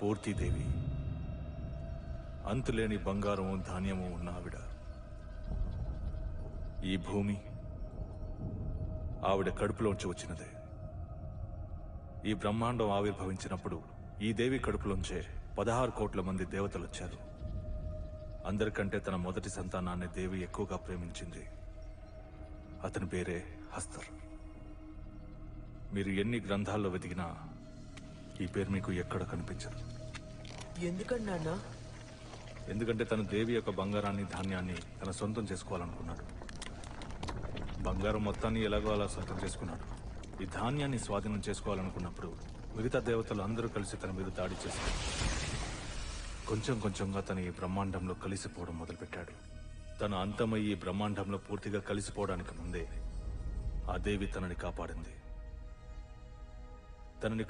పూర్తిదేవి, అంతులేని బంగారము ధాన్యము ఉన్న ఆవిడ. ఈ భూమి ఆవిడ కడుపులోంచి వచ్చినదే. ఈ బ్రహ్మాండం ఆవిర్భవించినప్పుడు ఈ దేవి కడుపులోంచే 16 కోట్ల మంది దేవతలొచ్చారు. అందరికంటే తన మొదటి సంతానాన్ని దేవి ఎక్కువగా ప్రేమించింది. అతని పేరే హస్తర్. మీరు ఎన్ని గ్రంథాల్లో వెతికినా ఈ పేరు మీకు ఎక్కడ కనిపించదు. ఎందుకండి నాన్న? ఎందుకంటే తన దేవి యొక్క బంగారాన్ని ధాన్యాన్ని తన సొంతం చేసుకోవాలనుకున్నాడు. బంగారం మొత్తాన్ని ఎలాగో అలా సొంతం చేసుకున్నాడు. ఈ ధాన్యాన్ని స్వాధీనం చేసుకోవాలనుకున్నప్పుడు మిగతా దేవతలు అందరూ కలిసి తన మీద దాడి చేశారు. కొంచెం కొంచెంగా తను ఈ బ్రహ్మాండంలో కలిసిపోవడం మొదలుపెట్టాడు. తను అంతమయ్యి ఈ బ్రహ్మాండంలో పూర్తిగా కలిసిపోవడానికి ముందే ఆ దేవి తనని కాపాడింది. తనని